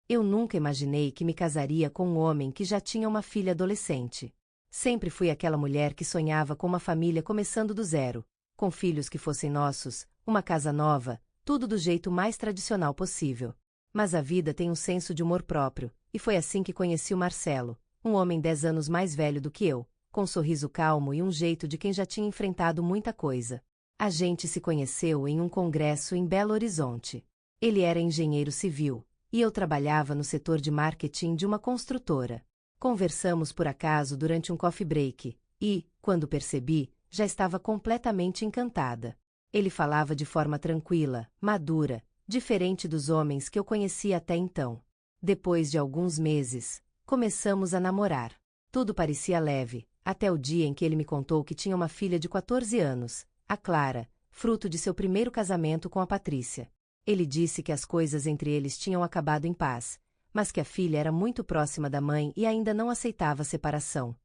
Eu nunca imaginei que me casaria com um homem que já tinha uma filha adolescente. Sempre fui aquela mulher que sonhava com uma família começando do zero, com filhos que fossem nossos, uma casa nova, tudo do jeito mais tradicional possível. Mas a vida tem um senso de humor próprio, e foi assim que conheci o Marcelo, um homem 10 anos mais velho do que eu, com um sorriso calmo e um jeito de quem já tinha enfrentado muita coisa. A gente se conheceu em um congresso em Belo Horizonte. Ele era engenheiro civil, e eu trabalhava no setor de marketing de uma construtora. Conversamos por acaso durante um coffee break, e, quando percebi, já estava completamente encantada. Ele falava de forma tranquila, madura, diferente dos homens que eu conhecia até então. Depois de alguns meses, começamos a namorar. Tudo parecia leve, até o dia em que ele me contou que tinha uma filha de 14 anos, a Clara, fruto de seu primeiro casamento com a Patrícia. Ele disse que as coisas entre eles tinham acabado em paz, mas que a filha era muito próxima da mãe e ainda não aceitava a separação.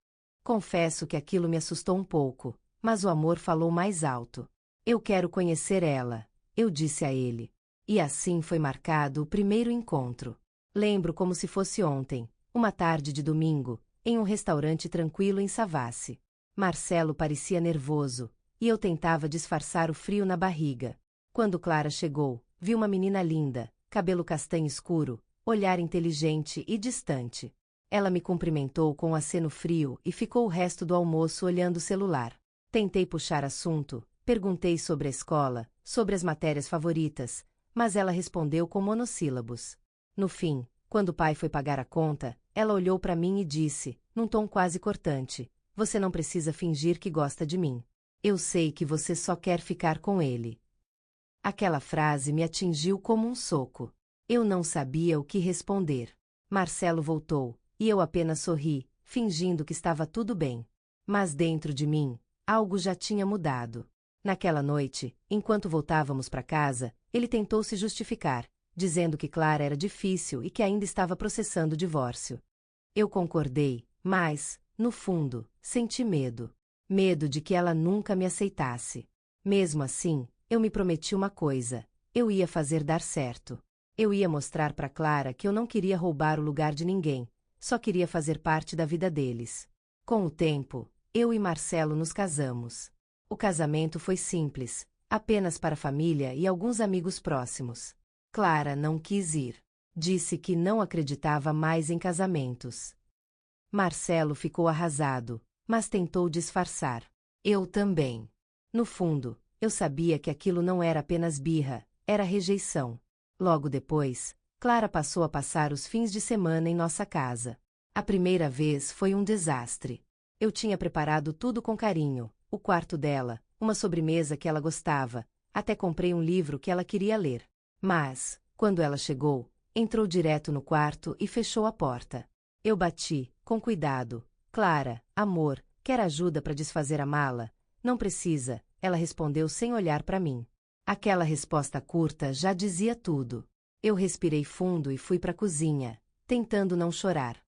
Confesso que aquilo me assustou um pouco, mas o amor falou mais alto. Eu quero conhecer ela, eu disse a ele. E assim foi marcado o primeiro encontro. Lembro como se fosse ontem, uma tarde de domingo, em um restaurante tranquilo em Savassi. Marcelo parecia nervoso, e eu tentava disfarçar o frio na barriga. Quando Clara chegou, vi uma menina linda, cabelo castanho escuro, olhar inteligente e distante. Ela me cumprimentou com um aceno frio e ficou o resto do almoço olhando o celular. Tentei puxar assunto, perguntei sobre a escola, sobre as matérias favoritas, mas ela respondeu com monossílabos. No fim, quando o pai foi pagar a conta, ela olhou para mim e disse, num tom quase cortante: "Você não precisa fingir que gosta de mim. Eu sei que você só quer ficar com ele." Aquela frase me atingiu como um soco. Eu não sabia o que responder. Marcelo voltou, e eu apenas sorri, fingindo que estava tudo bem. Mas dentro de mim, algo já tinha mudado. Naquela noite, enquanto voltávamos para casa, ele tentou se justificar, dizendo que Clara era difícil e que ainda estava processando o divórcio. Eu concordei, mas, no fundo, senti medo. Medo de que ela nunca me aceitasse. Mesmo assim, eu me prometi uma coisa: eu ia fazer dar certo. Eu ia mostrar para Clara que eu não queria roubar o lugar de ninguém, só queria fazer parte da vida deles. Com o tempo, eu e Marcelo nos casamos. O casamento foi simples, apenas para a família e alguns amigos próximos. Clara não quis ir. Disse que não acreditava mais em casamentos. Marcelo ficou arrasado, mas tentou disfarçar. Eu também. No fundo, eu sabia que aquilo não era apenas birra, era rejeição. Logo depois, Clara passou a passar os fins de semana em nossa casa. A primeira vez foi um desastre. Eu tinha preparado tudo com carinho, o quarto dela, uma sobremesa que ela gostava, até comprei um livro que ela queria ler. Mas, quando ela chegou, entrou direto no quarto e fechou a porta. Eu bati, com cuidado. "Clara, amor, quer ajuda para desfazer a mala?" "Não precisa", ela respondeu sem olhar para mim. Aquela resposta curta já dizia tudo. Eu respirei fundo e fui para a cozinha, tentando não chorar.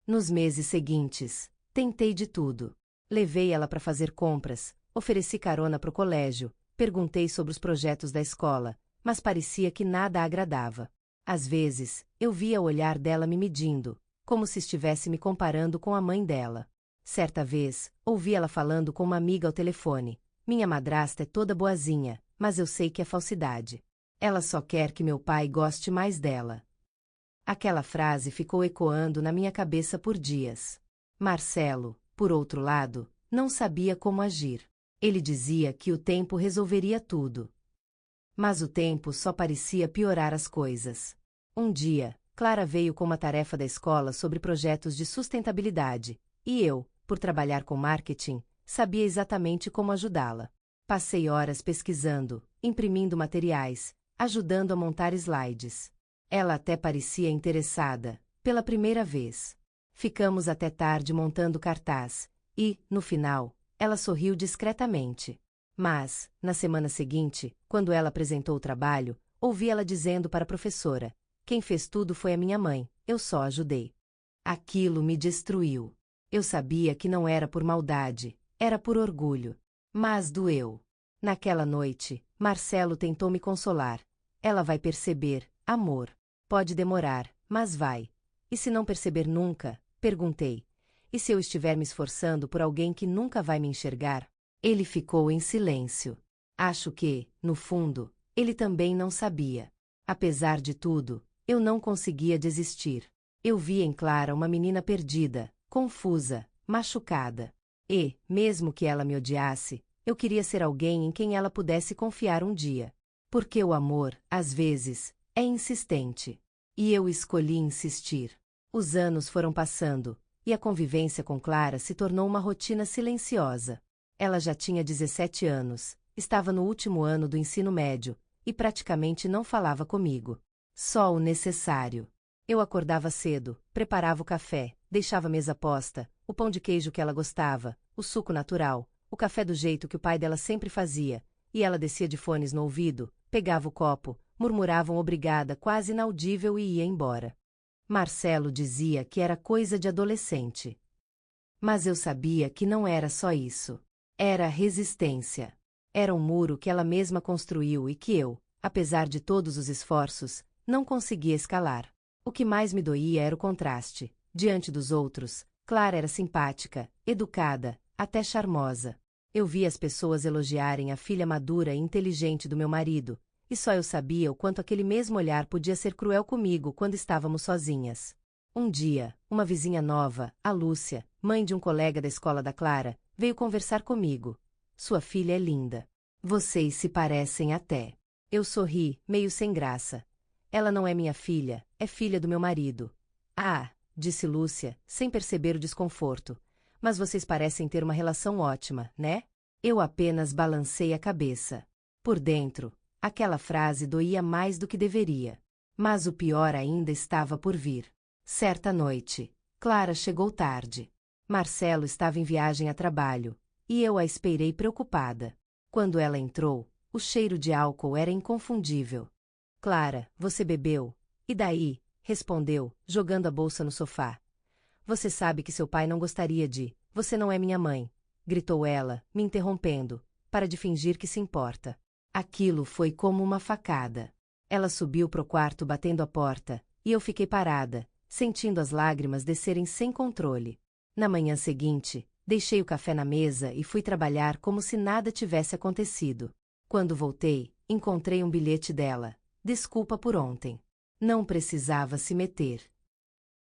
Nos meses seguintes, tentei de tudo. Levei ela para fazer compras, ofereci carona para o colégio, perguntei sobre os projetos da escola, mas parecia que nada a agradava. Às vezes, eu via o olhar dela me medindo, como se estivesse me comparando com a mãe dela. Certa vez, ouvi ela falando com uma amiga ao telefone: "Minha madrasta é toda boazinha, mas eu sei que é falsidade. Ela só quer que meu pai goste mais dela." Aquela frase ficou ecoando na minha cabeça por dias. Marcelo, por outro lado, não sabia como agir. Ele dizia que o tempo resolveria tudo. Mas o tempo só parecia piorar as coisas. Um dia, Clara veio com uma tarefa da escola sobre projetos de sustentabilidade, e eu, por trabalhar com marketing, sabia exatamente como ajudá-la. Passei horas pesquisando, imprimindo materiais, ajudando a montar slides. Ela até parecia interessada, pela primeira vez. Ficamos até tarde montando cartaz, e, no final, ela sorriu discretamente. Mas, na semana seguinte, quando ela apresentou o trabalho, ouvi ela dizendo para a professora: "Quem fez tudo foi a minha mãe, eu só ajudei." Aquilo me destruiu. Eu sabia que não era por maldade, era por orgulho. Mas doeu. Naquela noite, Marcelo tentou me consolar. "Ela vai perceber, amor. Pode demorar, mas vai. E se não perceber nunca? Perguntei. E se eu estiver me esforçando por alguém que nunca vai me enxergar? Ele ficou em silêncio. Acho que, no fundo, ele também não sabia. Apesar de tudo, eu não conseguia desistir. Eu via em Clara uma menina perdida, confusa, machucada. E, mesmo que ela me odiasse, eu queria ser alguém em quem ela pudesse confiar um dia. Porque o amor, às vezes, é insistente. E eu escolhi insistir. Os anos foram passando, e a convivência com Clara se tornou uma rotina silenciosa. Ela já tinha 17 anos, estava no último ano do ensino médio, e praticamente não falava comigo. Só o necessário. Eu acordava cedo, preparava o café, deixava a mesa posta, o pão de queijo que ela gostava, o suco natural, o café do jeito que o pai dela sempre fazia, e ela descia de fones no ouvido, pegava o copo, murmurava um obrigada quase inaudível e ia embora. Marcelo dizia que era coisa de adolescente. Mas eu sabia que não era só isso. Era resistência. Era um muro que ela mesma construiu e que eu, apesar de todos os esforços, não conseguia escalar. O que mais me doía era o contraste. Diante dos outros, Clara era simpática, educada, até charmosa. Eu via as pessoas elogiarem a filha madura e inteligente do meu marido, e só eu sabia o quanto aquele mesmo olhar podia ser cruel comigo quando estávamos sozinhas. Um dia, uma vizinha nova, a Lúcia, mãe de um colega da escola da Clara, veio conversar comigo. Sua filha é linda. Vocês se parecem até. Eu sorri, meio sem graça. Ela não é minha filha, é filha do meu marido. Ah, disse Lúcia, sem perceber o desconforto. Mas vocês parecem ter uma relação ótima, né? Eu apenas balancei a cabeça. Por dentro, aquela frase doía mais do que deveria. Mas o pior ainda estava por vir. Certa noite, Clara chegou tarde. Marcelo estava em viagem a trabalho, e eu a esperei preocupada. Quando ela entrou, o cheiro de álcool era inconfundível. Clara, você bebeu? E daí? Respondeu, jogando a bolsa no sofá. Você sabe que seu pai não gostaria de. Você não é minha mãe, gritou ela, me interrompendo, para de fingir que se importa. Aquilo foi como uma facada. Ela subiu pro quarto batendo a porta, e eu fiquei parada, sentindo as lágrimas descerem sem controle. Na manhã seguinte, deixei o café na mesa e fui trabalhar como se nada tivesse acontecido. Quando voltei, encontrei um bilhete dela. Desculpa por ontem. Não precisava se meter.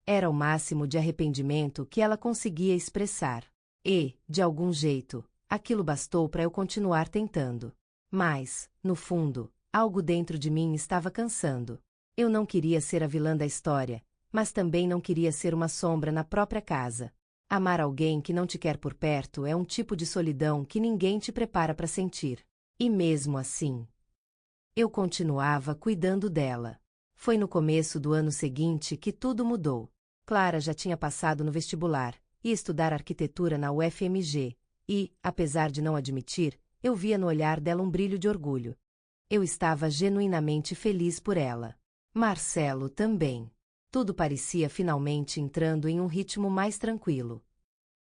Era o máximo de arrependimento que ela conseguia expressar. E, de algum jeito, aquilo bastou para eu continuar tentando. Mas, no fundo, algo dentro de mim estava cansando. Eu não queria ser a vilã da história, mas também não queria ser uma sombra na própria casa. Amar alguém que não te quer por perto é um tipo de solidão que ninguém te prepara para sentir. E mesmo assim, eu continuava cuidando dela. Foi no começo do ano seguinte que tudo mudou. Clara já tinha passado no vestibular, ia estudar arquitetura na UFMG, e, apesar de não admitir, eu via no olhar dela um brilho de orgulho. Eu estava genuinamente feliz por ela. Marcelo também. Tudo parecia finalmente entrando em um ritmo mais tranquilo.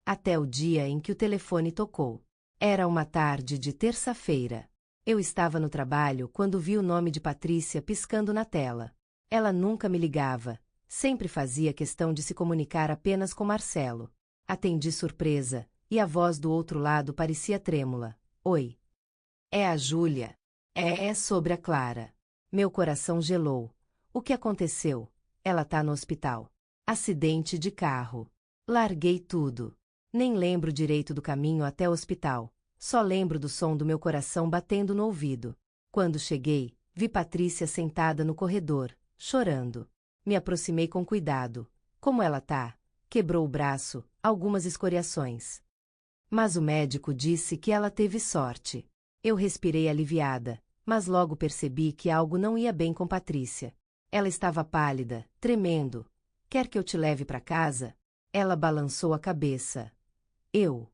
Até o dia em que o telefone tocou. Era uma tarde de terça-feira. Eu estava no trabalho quando vi o nome de Patrícia piscando na tela. Ela nunca me ligava, sempre fazia questão de se comunicar apenas com Marcelo. Atendi surpresa, e a voz do outro lado parecia trêmula. Oi. É a Júlia. É sobre a Clara. Meu coração gelou. O que aconteceu? Ela tá no hospital. Acidente de carro. Larguei tudo. Nem lembro direito do caminho até o hospital. Só lembro do som do meu coração batendo no ouvido. Quando cheguei, vi Patrícia sentada no corredor, chorando. Me aproximei com cuidado. Como ela tá? Quebrou o braço, algumas escoriações. Mas o médico disse que ela teve sorte. Eu respirei aliviada, mas logo percebi que algo não ia bem com Patrícia. Ela estava pálida, tremendo. Quer que eu te leve para casa? Ela balançou a cabeça. Eu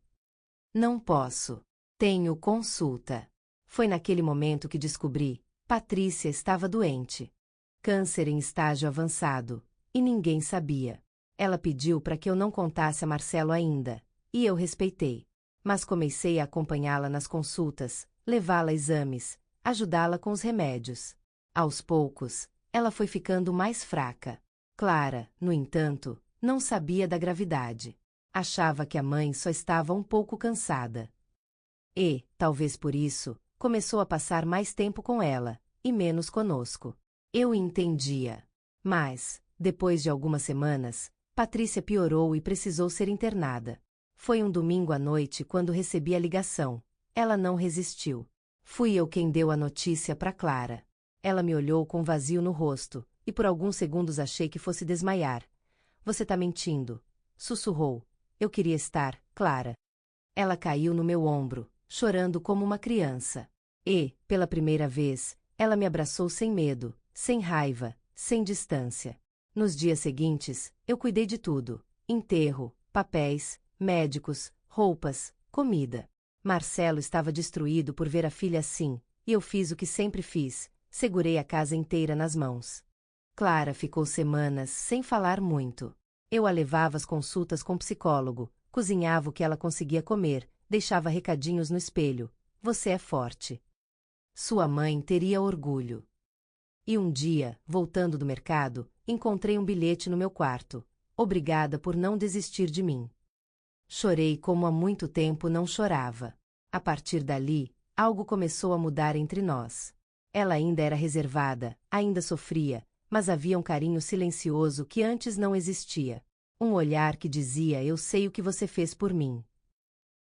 não posso. Tenho consulta. Foi naquele momento que descobri, Patrícia estava doente. Câncer em estágio avançado, e ninguém sabia. Ela pediu para que eu não contasse a Marcelo ainda, e eu respeitei. Mas comecei a acompanhá-la nas consultas, levá-la a exames, ajudá-la com os remédios. Aos poucos, ela foi ficando mais fraca. Clara, no entanto, não sabia da gravidade. Achava que a mãe só estava um pouco cansada. E, talvez por isso, começou a passar mais tempo com ela, e menos conosco. Eu entendia. Mas, depois de algumas semanas, Patrícia piorou e precisou ser internada. Foi um domingo à noite quando recebi a ligação. Ela não resistiu. Fui eu quem deu a notícia para Clara. Ela me olhou com vazio no rosto, e por alguns segundos achei que fosse desmaiar. Você tá mentindo, sussurrou. Eu queria estar, Clara. Ela caiu no meu ombro, chorando como uma criança. E, pela primeira vez, ela me abraçou sem medo, sem raiva, sem distância. Nos dias seguintes, eu cuidei de tudo: enterro, papéis, médicos, roupas, comida. Marcelo estava destruído por ver a filha assim, e eu fiz o que sempre fiz: segurei a casa inteira nas mãos. Clara ficou semanas sem falar muito. Eu a levava às consultas com psicólogo, cozinhava o que ela conseguia comer, deixava recadinhos no espelho: você é forte. Sua mãe teria orgulho. E um dia, voltando do mercado, encontrei um bilhete no meu quarto: obrigada por não desistir de mim. Chorei como há muito tempo não chorava. A partir dali, algo começou a mudar entre nós. Ela ainda era reservada, ainda sofria, mas havia um carinho silencioso que antes não existia. Um olhar que dizia: eu sei o que você fez por mim.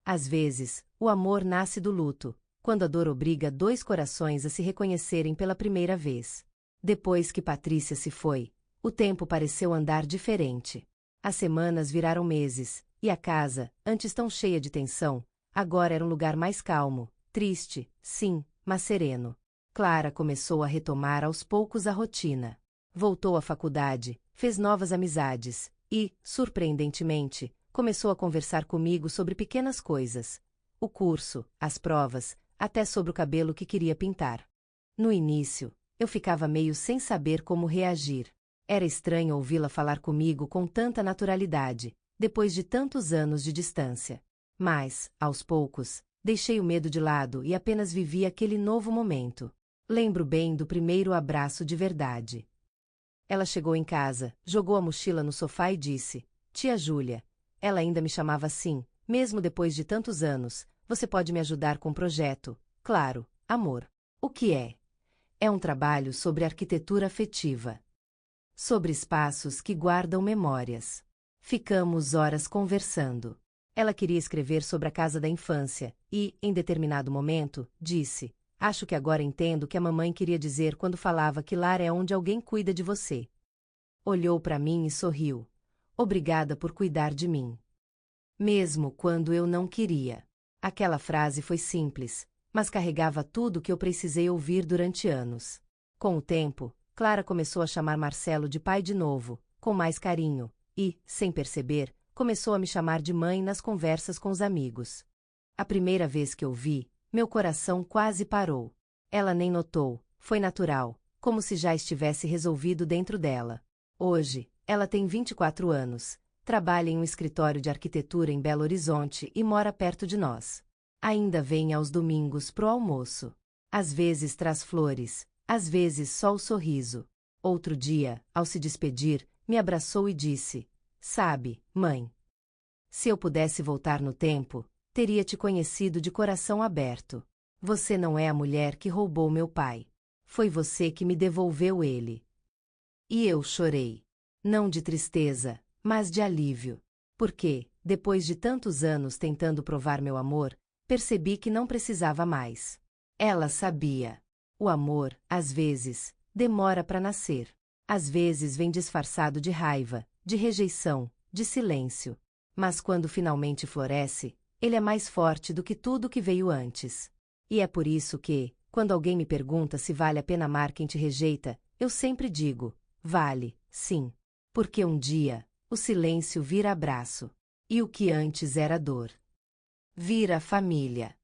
Às vezes, o amor nasce do luto, quando a dor obriga dois corações a se reconhecerem pela primeira vez. Depois que Patrícia se foi, o tempo pareceu andar diferente. As semanas viraram meses, e a casa, antes tão cheia de tensão, agora era um lugar mais calmo, triste, sim, mas sereno. Clara começou a retomar aos poucos a rotina. Voltou à faculdade, fez novas amizades e, surpreendentemente, começou a conversar comigo sobre pequenas coisas: o curso, as provas, até sobre o cabelo que queria pintar. No início, eu ficava meio sem saber como reagir. Era estranho ouvi-la falar comigo com tanta naturalidade, depois de tantos anos de distância. Mas, aos poucos, deixei o medo de lado e apenas vivi aquele novo momento. Lembro bem do primeiro abraço de verdade. Ela chegou em casa, jogou a mochila no sofá e disse: Tia Júlia. Ela ainda me chamava assim, mesmo depois de tantos anos: você pode me ajudar com um projeto? Claro, amor. O que é? É um trabalho sobre arquitetura afetiva. Sobre espaços que guardam memórias. Ficamos horas conversando. Ela queria escrever sobre a casa da infância e, em determinado momento, disse: acho que agora entendo o que a mamãe queria dizer quando falava que lar é onde alguém cuida de você. Olhou para mim e sorriu. Obrigada por cuidar de mim. Mesmo quando eu não queria. Aquela frase foi simples, mas carregava tudo o que eu precisei ouvir durante anos. Com o tempo, Clara começou a chamar Marcelo de pai de novo, com mais carinho, e, sem perceber, começou a me chamar de mãe nas conversas com os amigos. A primeira vez que eu vi, meu coração quase parou. Ela nem notou, foi natural, como se já estivesse resolvido dentro dela. Hoje, ela tem 24 anos, trabalha em um escritório de arquitetura em Belo Horizonte e mora perto de nós. Ainda vem aos domingos pro almoço. Às vezes traz flores, às vezes só o sorriso. Outro dia, ao se despedir, me abraçou e disse: sabe, mãe, se eu pudesse voltar no tempo, teria te conhecido de coração aberto. Você não é a mulher que roubou meu pai. Foi você que me devolveu ele. E eu chorei. Não de tristeza, mas de alívio. Porque, depois de tantos anos tentando provar meu amor, percebi que não precisava mais. Ela sabia. O amor, às vezes, demora para nascer. Às vezes vem disfarçado de raiva, de rejeição, de silêncio. Mas quando finalmente floresce, ele é mais forte do que tudo que veio antes. E é por isso que, quando alguém me pergunta se vale a pena amar quem te rejeita, eu sempre digo: vale, sim. Porque um dia, o silêncio vira abraço. E o que antes era dor, vira família.